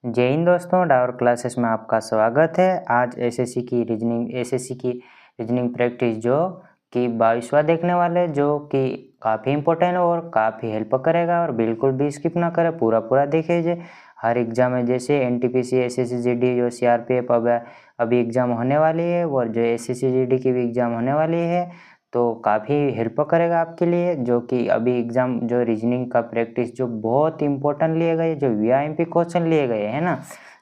जय हिंद दोस्तों, डावर क्लासेस में आपका स्वागत है। आज एसएससी की रीजनिंग प्रैक्टिस जो कि 22वां देखने वाले, जो कि काफ़ी इम्पोर्टेंट और काफ़ी हेल्प करेगा और बिल्कुल भी स्किप ना करें, पूरा देखिए। हर एग्जाम में जैसे एनटीपीसी, एसएससी जीडी, जो सीआरपीएफ अभी एग्ज़ाम होने वाली है और जो एसएससी जीडी की भी एग्ज़ाम होने वाली है, तो काफ़ी हेल्प करेगा आपके लिए। जो कि अभी एग्ज़ाम जो रीजनिंग का प्रैक्टिस जो बहुत इंपॉर्टेंट लिए गए, जो वीआईएमपी क्वेश्चन लिए गए हैं ना,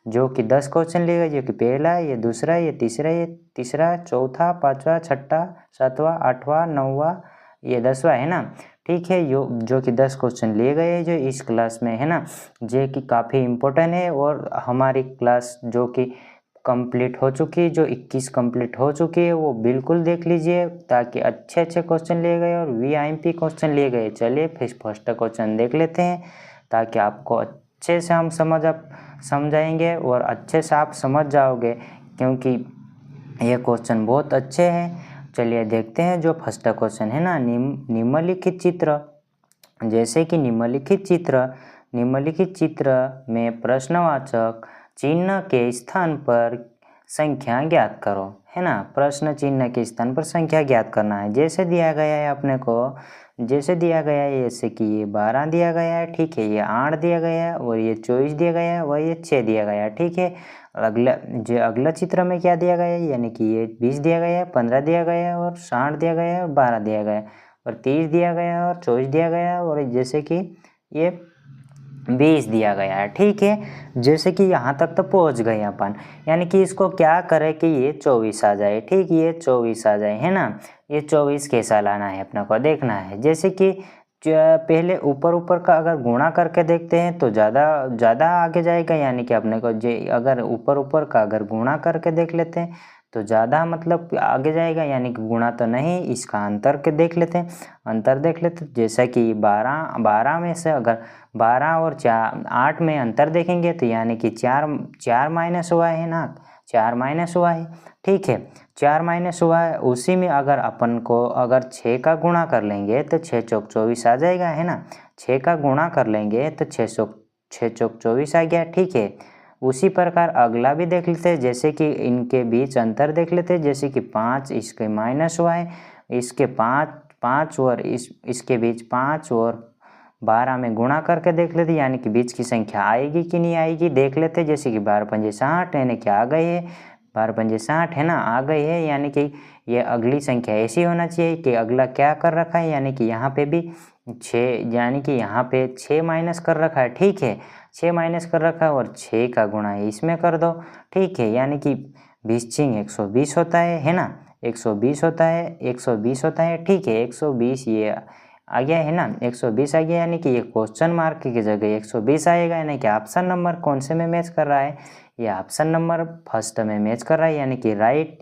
जो कि 10 क्वेश्चन लिए गए, जो कि पहला, ये दूसरा, ये तीसरा, चौथा, पाँचवा, छठा, सातवां, आठवां, नौवां, ये 10वां है ना। ठीक है, जो कि 10 क्वेश्चन लिए गए हैं जो इस क्लास में है ना, जो कि काफ़ी इम्पोर्टेंट है। और हमारी क्लास जो कि कंप्लीट हो चुकी है, जो 21 कंप्लीट हो चुकी है, वो बिल्कुल देख लीजिए, ताकि अच्छे क्वेश्चन लिए गए और वीआईएमपी क्वेश्चन लिए गए। चलिए फिर फर्स्ट क्वेश्चन देख लेते हैं, ताकि आपको अच्छे से हम समझाएंगे और अच्छे से आप समझ जाओगे, क्योंकि ये क्वेश्चन बहुत अच्छे हैं। चलिए देखते हैं। जो फर्स्ट क्वेश्चन है ना, निम्नलिखित चित्र, जैसे कि निम्नलिखित चित्र में प्रश्नवाचक चिन्ह के स्थान पर संख्या ज्ञात करो, है ना। प्रश्न चिन्ह के स्थान पर संख्या ज्ञात करना है। जैसे दिया गया है अपने को, जैसे कि ये 12 दिया गया है, ठीक है, ये 8 दिया गया है, और ये 24 दिया गया है, और ये 6 दिया गया है, ठीक है। अगला चित्र में क्या दिया गया है, यानी कि ये 20 दिया गया है, 15 दिया गया है, और 60 दिया गया है, और 12 दिया गया है, और 30 दिया गया है, और 24 दिया गया है, और जैसे कि ये 20 दिया गया है, ठीक है। जैसे कि यहाँ तक तो पहुँच गए अपन, यानी कि इसको क्या करें कि ये 24 आ जाए, ठीक, ये 24 आ जाए, है ना। ये 24 कैसा लाना है अपने को देखना है। जैसे कि पहले ऊपर का अगर गुणा करके देखते हैं तो ज़्यादा आगे जाएगा, यानी कि अपने को अगर ऊपर का अगर गुणा करके देख लेते हैं तो ज़्यादा मतलब आगे जाएगा, यानी कि गुणा तो नहीं, इसका अंतर के देख लेते हैं। अंतर देख लेते हैं, जैसा कि 12 में से अगर 12 और 8 में अंतर देखेंगे तो यानी कि 4 माइनस हुआ है ना, 4 माइनस हुआ है, ठीक है, 4 माइनस हुआ है। उसी में अगर अपन को अगर 6 का गुणा कर लेंगे तो 6 चौक 24 आ जाएगा, है ना। 6 का गुणा कर लेंगे तो 6 चौक 24 आ गया, ठीक है। उसी प्रकार अगला भी देख लेते हैं, जैसे कि इनके बीच अंतर देख लेते हैं। जैसे कि 5 इसके माइनस हुआ है, इसके 5 और इसके बीच 5 और 12 में गुणा करके देख लेते, यानी कि बीच की संख्या आएगी कि नहीं आएगी देख लेते। जैसे कि 12 पंजे 60, यानी कि आ गई है, 12 पंजे 60 है ना, आ गई है। यानी कि ये अगली संख्या ऐसी होना चाहिए कि अगला क्या कर रखा है, यानी कि यहाँ पे भी 6, यानी कि यहाँ पे 6 माइनस कर रखा है, ठीक है, 6 माइनस कर रखा है, और 6 का गुणा इसमें कर दो, ठीक है। यानी कि 20 छिंग 120 होता है ना, 120 होता है, 120 होता है, ठीक है। 120 ये आ गया है ना, 120 आ गया, यानी कि ये क्वेश्चन मार्क की जगह 120 आएगा, यानी कि ऑप्शन नंबर कौन से में मैच कर रहा है, ये ऑप्शन नंबर फर्स्ट में मैच कर रहा है, यानी कि राइट,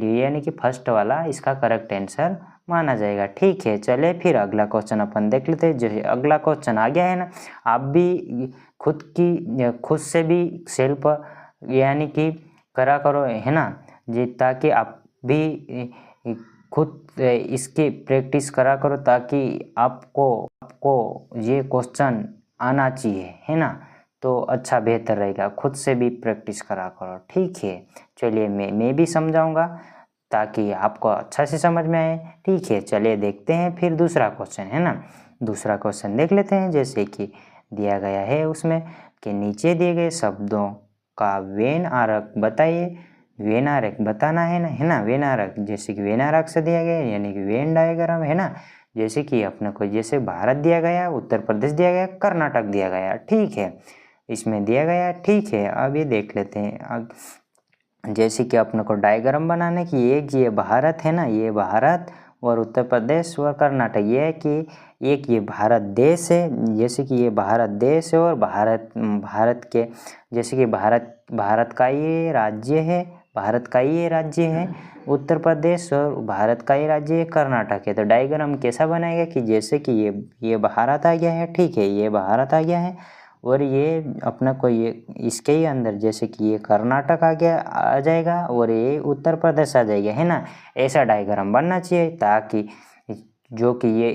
यानी कि फर्स्ट वाला इसका करेक्ट आंसर माना जाएगा, ठीक है। चले फिर अगला क्वेश्चन अपन देख लेते हैं। जो अगला क्वेश्चन आ गया है ना, आप भी खुद से भी सेल्फ यानी कि करा करो, है ना जी, ताकि आप भी खुद इसकी प्रैक्टिस करा करो, ताकि आपको ये क्वेश्चन आना चाहिए, है ना। तो अच्छा बेहतर रहेगा, खुद से भी प्रैक्टिस करा करो, ठीक है। चलिए मैं भी समझाऊंगा ताकि आपको अच्छा से समझ में आए, ठीक है। चलिए देखते हैं फिर दूसरा क्वेश्चन, है ना। दूसरा क्वेश्चन देख लेते हैं। जैसे कि दिया गया है उसमें कि नीचे दिए गए शब्दों का वेन आरेख बताइए। वेन आरेख बताना है ना, वेन आरेख, जैसे कि वेन आरेख से दिया गया है, यानी कि वेन डायग्राम, है ना। जैसे कि अपने को जैसे भारत दिया गया, उत्तर प्रदेश दिया गया, कर्नाटक दिया गया, ठीक है, इसमें दिया गया, ठीक है। अब ये देख लेते हैं। अब जैसे कि अपने को डायग्राम बनाने की, एक ये भारत है ना, ये भारत, और उत्तर प्रदेश और कर्नाटक, ये है कि एक ये भारत देश है, जैसे कि ये भारत देश है, और भारत के जैसे कि भारत का ये राज्य है, भारत का ये राज्य है उत्तर प्रदेश, और भारत का ये राज्य है कर्नाटक है। तो डायग्राम कैसा बनाएगा कि जैसे कि ये भारत आ गया है, ठीक है, ये भारत आ गया है, और ये अपना को ये इसके ही अंदर जैसे कि ये कर्नाटक आ जाएगा, और ये उत्तर प्रदेश आ जाएगा, है ना। ऐसा डायग्राम बनना चाहिए, ताकि जो कि ये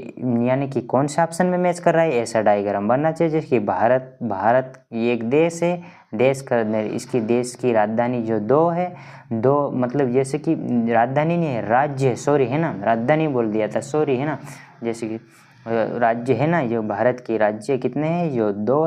यानी कि कौन से ऑप्शन में मैच कर रहा है, ऐसा डायग्राम बनना चाहिए। जैसे कि भारत ये एक देश है, देश का इसकी देश की राजधानी जो दो है, दो मतलब जैसे कि राजधानी नहीं है, राज्य है, सॉरी है ना, राजधानी बोल दिया था, सॉरी है ना। जैसे कि राज्य है ना, जो भारत के राज्य कितने हैं, जो दो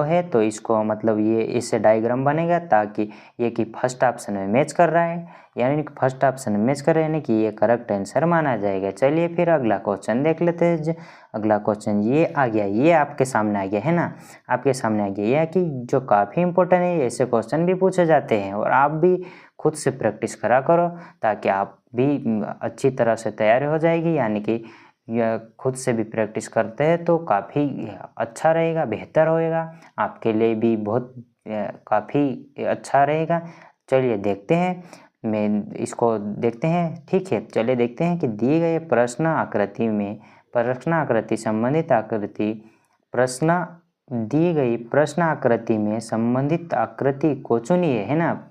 है तो इसको मतलब ये इससे डायग्राम बनेगा ताकि ये कि फर्स्ट ऑप्शन में मैच कर रहा है, यानी कि फर्स्ट ऑप्शन में मैच कर रहा है, यानी कि ये करेक्ट आंसर माना जाएगा। चलिए फिर अगला क्वेश्चन देख लेते हैं। अगला क्वेश्चन ये आ गया, ये आपके सामने आ गया है ना, आपके सामने आ गया, यह कि जो काफ़ी इंपॉर्टेंट है, ऐसे क्वेश्चन भी पूछे जाते हैं और आप भी खुद से प्रैक्टिस करा करो ताकि आप भी अच्छी तरह से तैयार हो जाएगी। यानी कि या खुद से भी प्रैक्टिस करते हैं तो काफ़ी अच्छा रहेगा, बेहतर होएगा, आपके लिए भी बहुत काफ़ी अच्छा रहेगा। चलिए देखते हैं, मैं इसको देखते हैं, ठीक है। चलिए देखते हैं कि दिए गए प्रश्न आकृति संबंधित आकृति प्रश्न दी गई प्रश्न आकृति में संबंधित आकृति को चुनिए, है ना।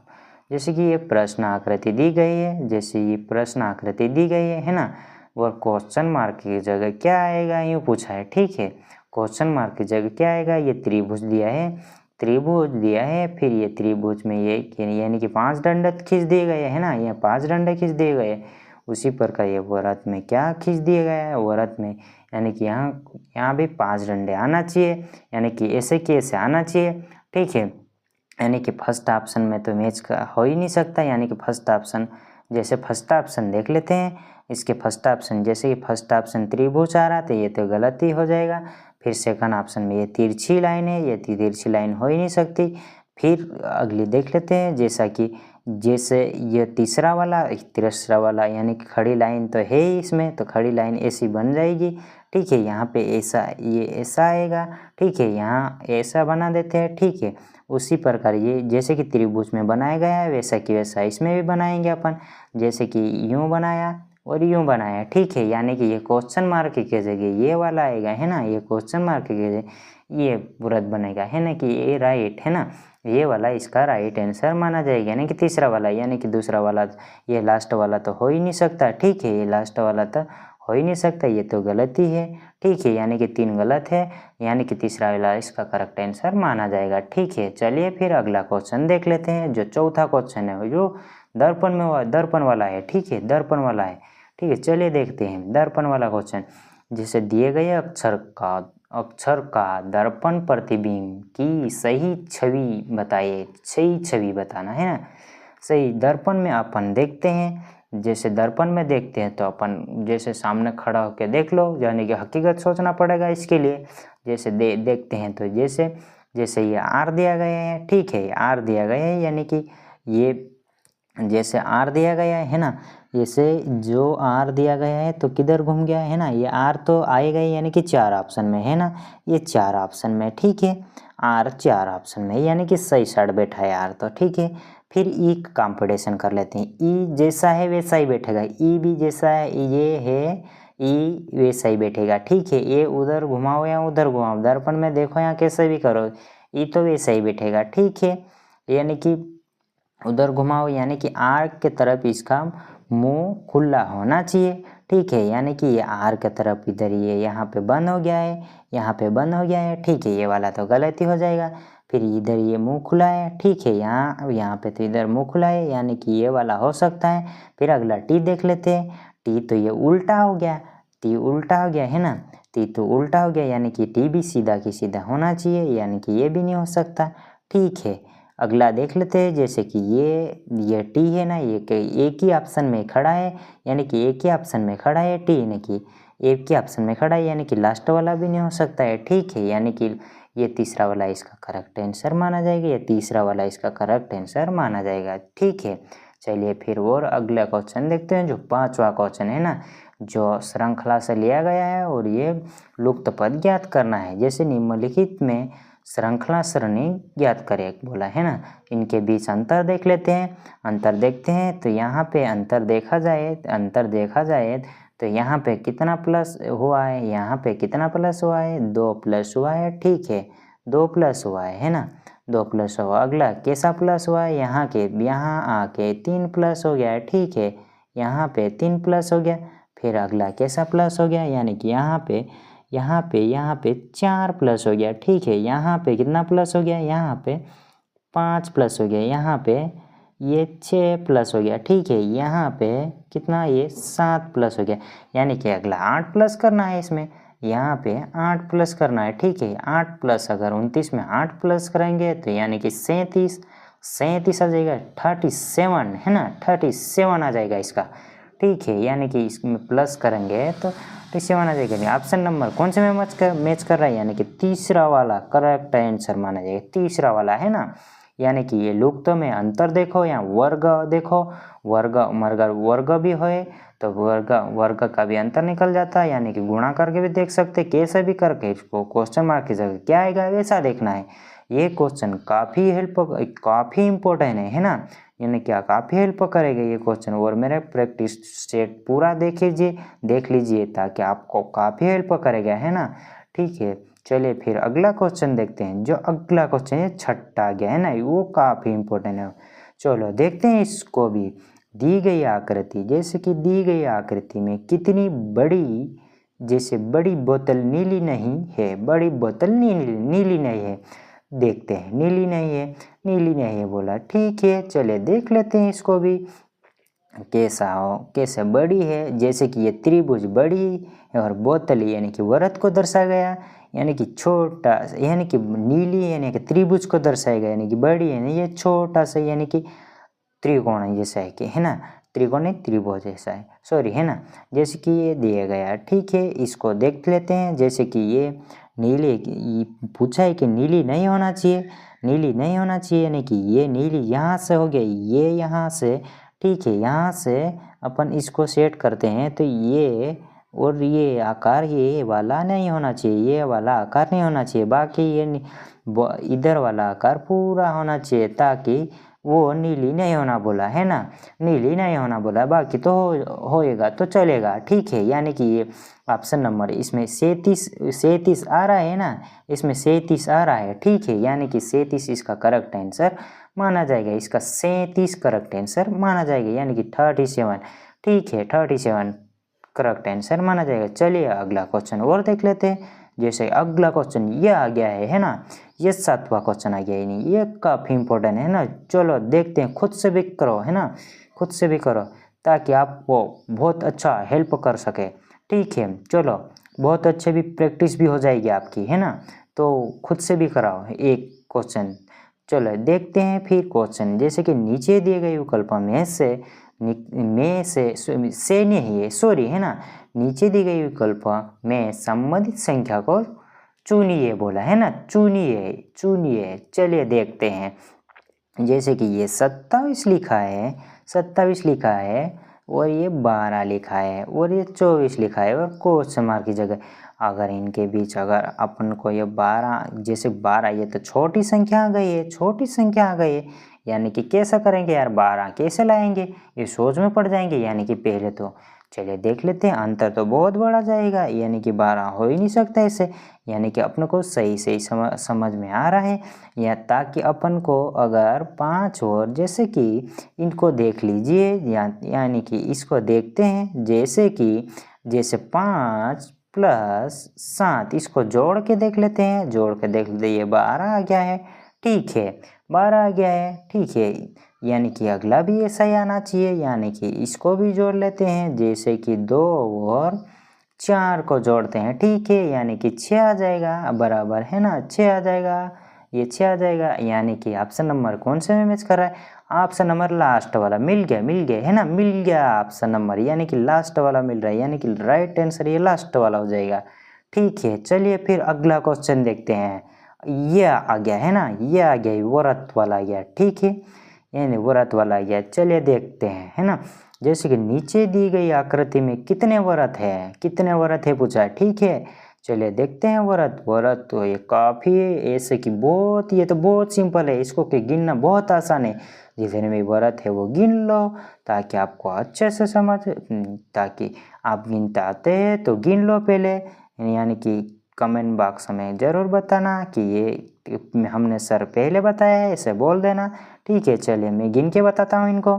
जैसे कि ये प्रश्न आकृति दी गई है, जैसे ये प्रश्न आकृति दी गई है ना, और क्वेश्चन मार्क की जगह क्या आएगा, यूँ पूछा है, ठीक है। क्वेश्चन मार्क की जगह क्या आएगा, ये त्रिभुज दिया है, फिर ये त्रिभुज में ये यानी कि 5 डंडे खींच दिए गए है ना, ये 5 डंडे खींच दिए गए। उसी प्रकार ये वृत्त में क्या खींच दिया गया है, वृत्त में यानी कि यहाँ भी 5 डंडे आना चाहिए, यानी कि ऐसे की ऐसे आना चाहिए, ठीक है। यानी कि फर्स्ट ऑप्शन में तो मैच हो ही नहीं सकता, यानी कि फर्स्ट ऑप्शन, जैसे फर्स्ट ऑप्शन देख लेते हैं। इसके फर्स्ट ऑप्शन, जैसे कि फर्स्ट ऑप्शन त्रिभुज आ रहा तो ये तो गलत ही हो जाएगा। फिर सेकंड ऑप्शन में ये तिरछी लाइन है, ये तिरछी लाइन हो ही नहीं सकती। फिर अगली देख लेते हैं, जैसे ये तीसरा वाला यानी कि खड़ी लाइन तो है ही इसमें, तो खड़ी लाइन ऐसी बन जाएगी, ठीक है। यहाँ पे ऐसा, ये ऐसा आएगा, ठीक है, यहाँ ऐसा बना देते हैं, ठीक है। उसी प्रकार ये जैसे कि त्रिभुज में बनाया गया है वैसा कि वैसा इसमें भी बनाएंगे अपन, जैसे कि यूँ बनाया और यूँ बनाया, ठीक है। यानी कि ये क्वेश्चन मार्क की जगह ये वाला आएगा, है ना, ये क्वेश्चन मार्क की जगह ये वृत्त बनेगा, है ना, कि ये राइट है ना, ये वाला इसका राइट आंसर माना जाएगा। यानी कि तीसरा वाला, यानी कि दूसरा वाला, ये लास्ट वाला तो हो ही नहीं सकता, ठीक है, ये लास्ट वाला तो हो ही नहीं सकता, ये तो गलत ही है, ठीक है। यानी कि 3 गलत है, यानी कि तीसरा वाला इसका करेक्ट आंसर माना जाएगा, ठीक है। चलिए फिर अगला क्वेश्चन देख लेते हैं, जो चौथा क्वेश्चन है जो दर्पण वाला है, ठीक है, दर्पण वाला है, ठीक है। चलिए देखते हैं दर्पण वाला क्वेश्चन। जैसे दिए गए अक्षर का दर्पण प्रतिबिंब की सही छवि बताइए, सही छवि बताना है ना। सही दर्पण में अपन देखते हैं, जैसे दर्पण में देखते हैं तो अपन जैसे सामने खड़ा होकर देख लो, यानी कि हकीकत सोचना पड़ेगा इसके लिए। जैसे देखते हैं तो जैसे ये आर दिया गया है, ठीक है, आर दिया गया है, यानी कि ये जैसे आर दिया गया है ना, जैसे जो आर दिया गया है तो किधर घूम गया है ना, ये आर तो आएगा ही, यानी कि 4 ऑप्शन में है ना, ये 4 ऑप्शन में, ठीक है, आर 4 ऑप्शन में, यानी कि सही साइड बैठा है आर तो, ठीक है। फिर ई कंपटीशन कर लेते हैं, ई जैसा है वैसा ही बैठेगा, ई भी जैसा है ये है, ई वैसा ही बैठेगा, ठीक है। ये उधर घुमाओ या उधर घुमाओ, दर्पण में देखो या कैसे भी करो, ई तो वैसा ही बैठेगा, ठीक है। यानी कि उधर घुमाओ, यानी कि आर के तरफ इसका मुंह खुला होना चाहिए, ठीक है। यानी कि ये आर के तरफ इधर ये यहाँ पे बंद हो गया है, यहाँ पे बंद हो गया है, ठीक है, ये वाला तो गलत ही हो जाएगा। फिर इधर ये मुंह खुला है, ठीक है, यहाँ पे तो इधर मुंह खुला है, यानी कि ये वाला हो सकता है। फिर अगला टी देख लेते हैं, टी तो ये उल्टा हो गया, टी उल्टा हो गया है ना, टी तो उल्टा हो गया, यानी कि टी भी सीधा की सीधा होना चाहिए, यानी कि ये भी नहीं हो सकता, ठीक है। अगला देख लेते हैं, जैसे कि ये टी है ना, ये एक ही ऑप्शन में खड़ा है, यानी कि एक ही ऑप्शन में खड़ा है टी, यानी कि एक ही ऑप्शन में खड़ा है, यानी कि लास्ट वाला भी नहीं हो सकता है, ठीक है। यानी कि ये तीसरा वाला इसका करेक्ट आंसर माना जाएगा, ये तीसरा वाला इसका करेक्ट आंसर माना जाएगा, ठीक है। चलिए फिर और अगला क्वेश्चन देखते हैं, जो 5वां क्वेश्चन है ना, जो श्रृंखला से लिया गया है और ये लुप्त पद ज्ञात करना है। जैसे निम्नलिखित में श्रृंखला सरणी ज्ञात करें बोला है ना, इनके बीच अंतर देख लेते हैं। अंतर देखते हैं तो यहाँ पे अंतर देखा जाए तो यहाँ पे कितना प्लस हुआ है, यहाँ पे कितना प्लस हुआ है, 2 प्लस हुआ है, ठीक है, 2 प्लस हुआ है ना, 2 प्लस हुआ। अगला कैसा प्लस हुआ है, यहाँ आके 3 प्लस हो गया है, ठीक है, यहाँ पे 3 प्लस हो गया। फिर अगला कैसा प्लस हो गया, यानी कि यहाँ पे 4 प्लस हो गया, ठीक है। यहाँ पे कितना प्लस हो गया, यहाँ पे 5 प्लस हो गया, यहाँ पे ये 6 प्लस हो गया, ठीक है। यहाँ पे कितना, ये 7 प्लस हो गया, यानी कि अगला 8 प्लस करना है इसमें, यहाँ पे 8 प्लस करना है, ठीक है। 8 प्लस अगर 29 में 8 प्लस करेंगे तो यानी कि 37 आ जाएगा, 37 है ना, 37 आ जाएगा इसका, ठीक है। यानी कि इसमें प्लस करेंगे तो 37 आ जाएगा। ऑप्शन नंबर कौन से में मैच कर रहा है, यानी कि तीसरा वाला करेक्ट आंसर माना जाएगा, तीसरा वाला है ना। यानी कि ये लुप्त में अंतर देखो या वर्ग देखो, वर्ग भी होए तो वर्ग का भी अंतर निकल जाता है, यानी कि गुणा करके भी देख सकते, कैसे भी करके इसको क्वेश्चन मार्क की जगह क्या आएगा वैसा देखना है। ये क्वेश्चन काफ़ी इम्पोर्टेंट है ना, यानी क्या काफ़ी हेल्प करेगा ये क्वेश्चन। और मेरे प्रैक्टिस सेट पूरा देख लीजिए ताकि आपको काफ़ी हेल्प करेगा, है ना, ठीक है। चलिए फिर अगला क्वेश्चन देखते हैं। जो अगला क्वेश्चन है छठा गया है ना, वो काफ़ी इम्पोर्टेंट है। चलो देखते हैं इसको भी। दी गई आकृति, जैसे कि दी गई आकृति में कितनी बड़ी, जैसे बड़ी बोतल नीली नहीं है, बड़ी बोतल नीली नहीं है, देखते हैं। नीली नहीं है बोला, ठीक है। चलिए देख लेते हैं इसको भी कैसे बड़ी है। जैसे कि ये त्रिभुज बड़ी है और बोतल यानी कि वृत्त को दर्शाया गया, यानी कि छोटा, यानी कि नीली यानी कि त्रिभुज को दर्शाया गया, यानी कि बड़ी है ना, ये छोटा सा यानी कि त्रिकोण जैसा है, कि है ना, त्रिकोण त्रिभुज जैसा है, सॉरी, है ना। जैसे कि ये दिया गया, ठीक है। इसको देख लेते हैं। जैसे कि ये पूछा है कि नीली नहीं होना चाहिए, यानी कि ये नीली यहाँ से हो गया, ये यहाँ से, ठीक है। यहाँ से अपन इसको सेट करते हैं तो ये और ये आकार ये वाला नहीं होना चाहिए, ये वाला आकार नहीं होना चाहिए, बाकी ये इधर वाला आकार पूरा होना चाहिए, ताकि वो नीली नहीं होना बोला, है ना, नीली नहीं होना बोला, बाकी तो होएगा तो चलेगा, ठीक है। यानी कि ये ऑप्शन नंबर इसमें 37 आ रहा है ना, इसमें 37 आ रहा है, ठीक है। यानी कि 37 इसका करेक्ट आंसर माना जाएगा, इसका 37 करेक्ट आंसर माना जाएगा, यानी कि 37, ठीक है, 37 करेक्ट आंसर माना जाएगा। चलिए अगला क्वेश्चन और देख लेते हैं। जैसे अगला क्वेश्चन ये आ गया है ना, ये 7वां क्वेश्चन आ गया है, नहीं ये काफ़ी इंपॉर्टेंट है ना। चलो देखते हैं, खुद से भी करो, है ना, खुद से भी करो ताकि आपको बहुत अच्छा हेल्प कर सके, ठीक है। चलो बहुत अच्छे भी प्रैक्टिस भी हो जाएगी आपकी, है ना, तो खुद से भी कराओ एक क्वेश्चन। चलो देखते हैं फिर क्वेश्चन। जैसे कि नीचे दिए गए विकल्प में से नहीं है, सॉरी, है ना, नीचे दी गई विकल्प में संबंधित संख्या को चुनिए बोला, है ना, चुनिए। चलिए देखते हैं। जैसे कि ये 27 लिखा है और ये 12 लिखा है और ये 24 लिखा है, और क्वेश्चन मार्क की जगह अगर इनके बीच अगर अपन को ये 12, जैसे 12 ये तो छोटी संख्या आ गई है, यानी कि कैसा करेंगे यार, 12 कैसे लाएंगे, ये सोच में पड़ जाएंगे। यानी कि पहले तो चलिए देख लेते हैं, अंतर तो बहुत बड़ा जाएगा, यानी कि 12 हो ही नहीं सकता ऐसे, यानी कि अपन को सही समझ में आ रहा है। या ताकि अपन को अगर 5 और, जैसे कि इनको देख लीजिए, यानी कि इसको देखते हैं। जैसे 5 + 7, इसको जोड़ के देख लेते हैं, ये 12 आ गया है, ठीक है, 12 आ गया है, ठीक है। यानी कि अगला भी ऐसा ही आना चाहिए, यानी कि इसको भी जोड़ लेते हैं। जैसे कि 2 और 4 को जोड़ते हैं, ठीक है, यानी कि 6 आ जाएगा, बराबर, है ना, 6 आ जाएगा, ये 6 आ जाएगा। यानी कि ऑप्शन नंबर कौन से में मैच कर रहा है, ऑप्शन नंबर लास्ट वाला मिल गया, है ना, मिल गया ऑप्शन नंबर, यानी कि लास्ट वाला मिल रहा है, यानी कि राइट आंसर ये लास्ट वाला हो जाएगा, ठीक है। चलिए फिर अगला क्वेश्चन देखते हैं। ये आ गया है ना, ये आ गया, वृत्त वाला आ गया, ठीक है, यानी वृत्त वाला आ गया। चलिए देखते हैं, है ना। जैसे कि नीचे दी गई आकृति में कितने वृत्त है पूछा है, ठीक है। चलिए देखते हैं वृत्त तो ये काफ़ी ऐसे कि बहुत, ये तो बहुत सिंपल है, इसको कि गिनना बहुत आसान है। जितने भी वृत्त है वो गिन लो ताकि आपको अच्छे से ताकि आप गिनते आते हैं तो गिन लो पहले, यानी कि कमेंट बॉक्स में ज़रूर बताना कि ये हमने सर पहले बताया है, ऐसे बोल देना, ठीक है। चलिए मैं गिन के बताता हूँ इनको,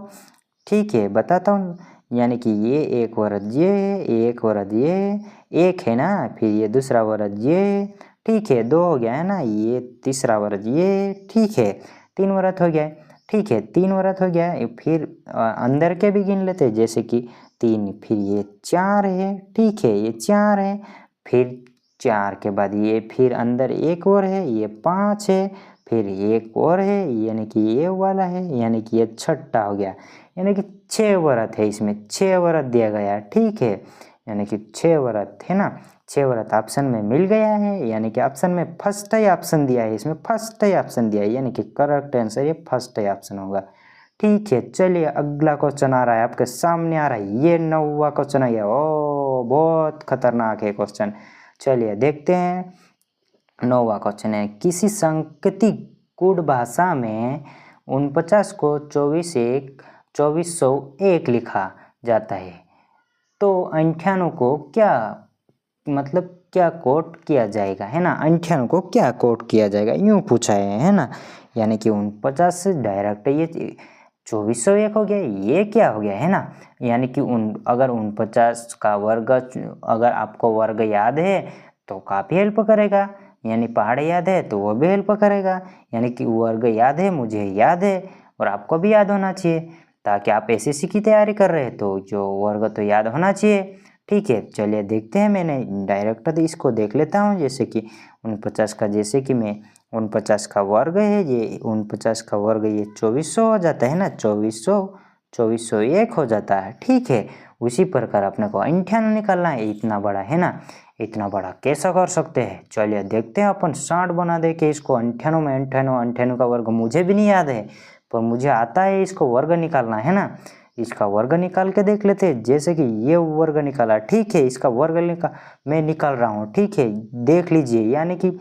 ठीक है, बताता हूँ। यानी कि ये एक वर्ग ये है, एक वर्ग ये एक है ना, फिर ये दूसरा वर्ग ये, ठीक है, 2 हो गया है ना, ये तीसरा वर्ग ये, ठीक है, 3 वर्ग हो गया, ठीक है, 3 वर्ग हो गया। फिर अंदर के भी गिन लेते हैं, जैसे कि 3, फिर ये 4 है, ठीक है, ये 4 है, फिर 4 के बाद ये फिर अंदर एक और है, ये 5 है, फिर एक और है, यानी कि ये वाला है, यानी कि ये छठा हो गया, यानी कि 6 वर्ग है, इसमें 6 वर्ग दिया गया, ठीक है, यानी कि 6 वर्ग है ना, 6 वर्ग ऑप्शन में मिल गया है, यानी कि ऑप्शन में फर्स्ट ही ऑप्शन दिया है, इसमें फर्स्ट ही ऑप्शन दिया है, यानी कि करेक्ट आंसर ये फर्स्ट ही ऑप्शन होगा। ठीक है, चलिए अगला क्वेश्चन आ रहा है, आपके सामने आ रहा है, ये 9वां क्वेश्चन आ गया। ओ बहुत खतरनाक है क्वेश्चन, चलिए देखते हैं। 9वां क्वेश्चन है, किसी सांकेतिक कोड भाषा में 49 को 2401 लिखा जाता है, तो 98 को क्या मतलब क्या कोड किया जाएगा, है ना, 98 को क्या कोड किया जाएगा, यूँ पूछा है ना, यानी कि 49 से डायरेक्ट ये 2401 हो गया, ये क्या हो गया, है ना, यानी कि अगर 49 का वर्ग, अगर आपको वर्ग याद है तो काफ़ी हेल्प करेगा, यानी पहाड़ याद है तो वो भी हेल्प करेगा, यानी कि वर्ग याद है, मुझे याद है और आपको भी याद होना चाहिए, ताकि आप एसएससी की तैयारी कर रहे हैं तो जो वर्ग तो याद होना चाहिए। ठीक है, चलिए देखते हैं, मैंने डायरेक्ट तो इसको देख लेता हूँ, जैसे कि 49 का, जैसे कि मैं 49 का वर्ग है, ये 49 का वर्ग ये 2400 हो जाता है ना, 2401 हो जाता है, ठीक है। उसी प्रकार अपने को 98 निकालना है, इतना बड़ा है ना, इतना बड़ा कैसा कर सकते हैं, चलिए देखते हैं, अपन 60 बना दे के इसको 98 में, 98 का वर्ग मुझे भी नहीं याद है, पर मुझे आता है इसको वर्ग निकालना, है ना, इसका वर्ग निकाल के देख लेते हैं, जैसे कि ये वर्ग निकाला, ठीक है, इसका वर्ग मैं निकाल रहा हूँ, ठीक है, देख लीजिए, यानी कि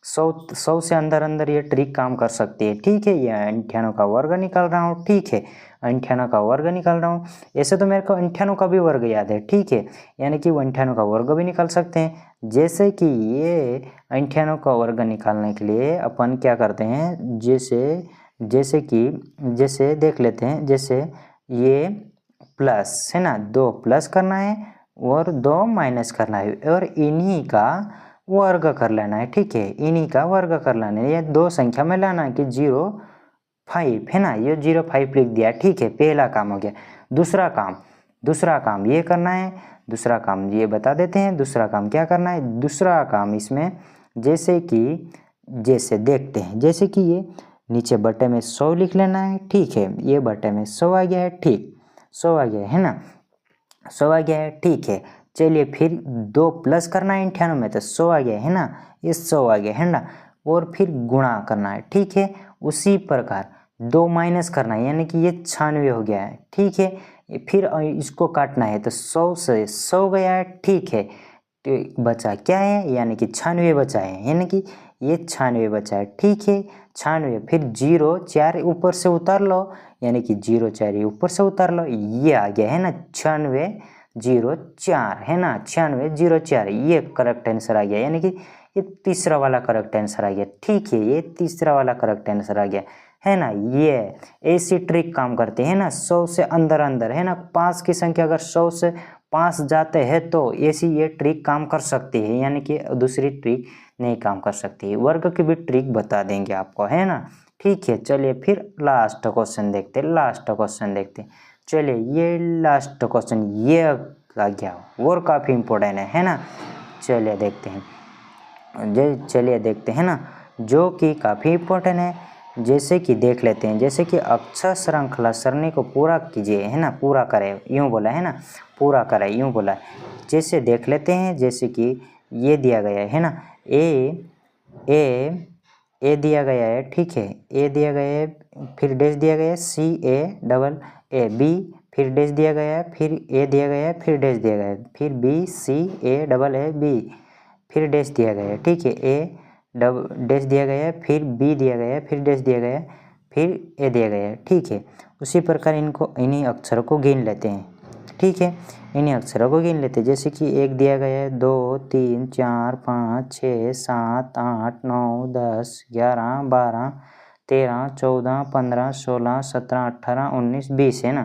100 से अंदर ये ट्रिक काम कर सकती है, ठीक है, ये 98 का वर्ग निकाल रहा हूँ, ठीक है, 98 का वर्ग निकाल रहा हूँ, ऐसे तो मेरे को 98 का भी वर्ग याद है, ठीक है, यानी कि 98 का वर्ग भी निकाल सकते हैं, जैसे कि ये 98 का वर्ग निकालने के लिए अपन क्या करते हैं, जैसे देख लेते हैं, जैसे ये प्लस है ना, 2 प्लस करना है और 2 माइनस करना है और इन्हीं का वर्ग कर लेना है, ठीक है, इन्हीं का वर्ग कर लेना है, ये 2 संख्या में लाना है कि 05 है ना, ये 05 लिख दिया, ठीक है, पहला काम हो गया। दूसरा काम ये करना है, दूसरा काम ये बता देते हैं, दूसरा काम क्या करना है, दूसरा काम इसमें जैसे देखते हैं, जैसे कि ये नीचे बटे में 100 लिख लेना है, ठीक है, ये बटे में 100 आ गया है, ठीक, 100 आ गया है ना, 100 आ गया है, ठीक है, चलिए फिर 2 प्लस करना है 98 में, तो 100 आ गया है ना, ये 100 आ गया है ना, और फिर गुणा करना है, ठीक है, उसी प्रकार 2 माइनस करना है, यानी कि ये 96 हो गया है, ठीक है, फिर इसको काटना है, तो 100 से 100 गया है, ठीक है, तो बचा क्या है, यानी कि 96 बचा है, यानी कि ये 96 बचा है, ठीक है, 96, फिर 0 4 ऊपर से उतार लो, यानी कि 0 4 ऊपर से उतार लो, ये आ गया है ना 9604 है ना, 9604, ये करेक्ट आंसर आ गया, यानी कि ये तीसरा वाला करेक्ट आंसर आ गया, ठीक है, ये तीसरा वाला करेक्ट आंसर आ गया है ना, ये ऐसी ट्रिक काम करते हैं ना, 100 से अंदर है ना, 5 की संख्या अगर 100 से 5 जाते हैं तो ऐसी ये ट्रिक काम कर सकती है, यानी कि दूसरी ट्रिक नहीं काम कर सकती है, वर्ग की भी ट्रिक बता देंगे आपको, है ना, ठीक है, चलिए फिर लास्ट क्वेश्चन देखते, चलिए ये लास्ट क्वेश्चन ये आ गया और काफ़ी इम्पोर्टेंट है ना, चलिए देखते हैं ना, जो कि काफ़ी इम्पोर्टेंट है, जैसे कि देख लेते हैं, जैसे कि अक्षर श्रृंखला सरणी को पूरा कीजिए, है ना, पूरा करें, यूँ बोला है ना, पूरा करें, यूँ बोला, जैसे देख लेते हैं, जैसे कि ये दिया गया है ना, ए दिया गया है, ठीक है, ए दिया गया है, फिर डैश दिया गया है, CA बी, फिर डैश दिया गया है, फिर ए दिया गया है, फिर डैश दिया गया है, फिर BCA बी, फिर डैश दिया गया है, ठीक है, डैश दिया गया है, फिर बी दिया गया है, फिर डैश दिया गया है, फिर ए दिया गया है, ठीक है, उसी प्रकार इन्हीं अक्षरों को गिन लेते हैं, ठीक है, इन्हीं अक्षरों को गिन लेते हैं, जैसे कि 1 दिया गया है, 2 3 4 5 6 7 8 9 10 11 12 13, 14, 15, 16, 17, 18, 19, 20 है ना,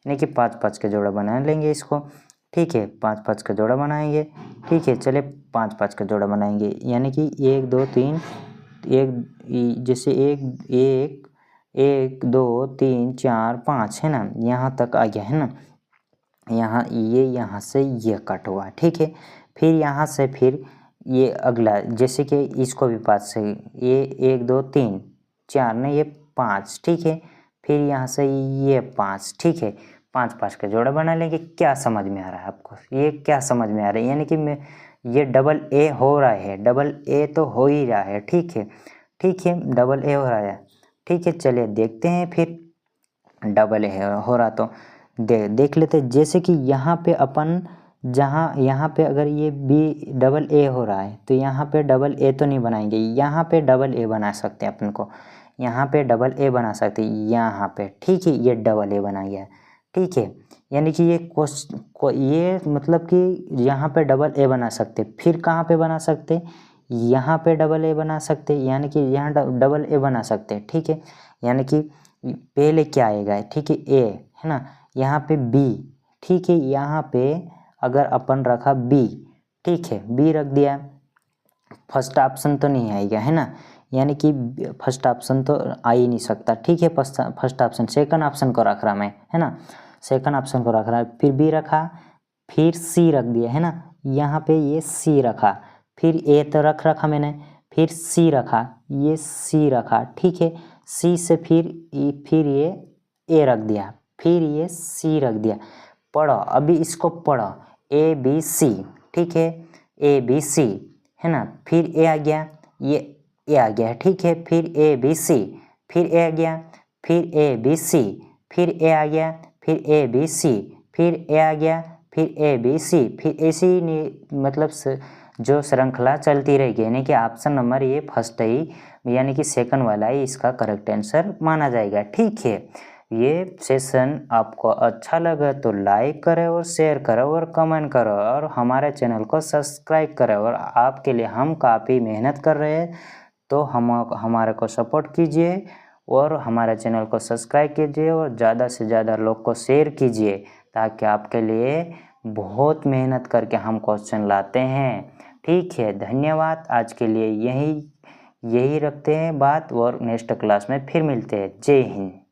यानी कि 5-5 का जोड़ा बना लेंगे इसको। ठीक है, 5-5 का जोड़ा बनाएंगे। ठीक है, चलिए 5-5 का जोड़ा बनाएंगे, यानी कि 1 2 3, जैसे 1 2 3 4 5 है ना, यहाँ तक आ गया है ना। यहाँ से ये कट हुआ। ठीक है, फिर यहाँ से फिर ये अगला, जैसे कि इसको भी 5 से, ये 1 2 3 4 नहीं, ये 5। ठीक है, फिर यहाँ से ये 5। ठीक है, 5-5 का जोड़ा बना लेंगे। क्या समझ में आ रहा है आपको? ये क्या समझ में आ रहा है? यानी कि मैं ये डबल ए हो रहा है, डबल ए तो हो ही रहा है। ठीक है, ठीक है, डबल ए हो रहा है। ठीक है, चलिए देखते हैं फिर डबल ए हो रहा तो देख लेते। जैसे कि यहाँ पे अपन यहाँ पे अगर ये बी डबल ए हो रहा है तो यहाँ पे डबल ए तो नहीं बनाएंगे, यहाँ पे डबल ए बना सकते हैं अपन को, यहाँ पे डबल ए बना सकते हैं यहाँ पे। ठीक है, ये डबल ए बना गया। ठीक है, यानी कि ये मतलब कि यहाँ पे डबल ए बना सकते। फिर कहाँ पे बना सकते? यहाँ पे डबल ए बना सकते, यानी कि यहाँ डबल ए बना सकते। ठीक है, यानी कि पहले क्या आएगा? ठीक है, ए है ना, यहाँ पे बी। ठीक है, यहाँ पे अगर अपन रखा बी, ठीक है, बी रख दिया, फर्स्ट ऑप्शन तो नहीं आएगा है ना, यानी कि फर्स्ट ऑप्शन तो आ ही नहीं सकता। ठीक है, फर्स्ट ऑप्शन, सेकंड ऑप्शन को रख रहा मैं, है ना, सेकंड ऑप्शन को रख रहा है। फिर बी रखा, फिर सी रख दिया है ना, यहाँ पे ये सी रखा, फिर ए तो रखा मैंने, फिर सी रखा, ये सी रखा। ठीक है, सी से फिर ये ए रख दिया, फिर ये सी रख दिया। पढ़ो अभी इसको पढ़ो, ए बी सी। ठीक है, ए बी सी है ना, फिर ए आ गया, ये ए आ गया। ठीक है, फिर ए बी सी, फिर ए आ गया, फिर ए बी सी, फिर ए आ गया, फिर ए बी सी, फिर ए आ गया, फिर ए बी सी, फिर ऐसी मतलब जो श्रृंखला चलती रहेगी, यानी कि ऑप्शन नंबर ये फर्स्ट ही, यानी कि सेकंड वाला ही इसका करेक्ट आंसर माना जाएगा। ठीक है, ये सेशन आपको अच्छा लगा तो लाइक करें और शेयर करें और कमेंट करें और हमारे चैनल को सब्सक्राइब करें। और आपके लिए हम काफ़ी मेहनत कर रहे हैं, तो हमारे को सपोर्ट कीजिए और हमारे चैनल को सब्सक्राइब कीजिए और ज़्यादा से ज़्यादा लोग को शेयर कीजिए, ताकि आपके लिए बहुत मेहनत करके हम क्वेश्चन लाते हैं। ठीक है, धन्यवाद। आज के लिए यही रखते हैं बात और नेक्स्ट क्लास में फिर मिलते हैं। जय हिंद।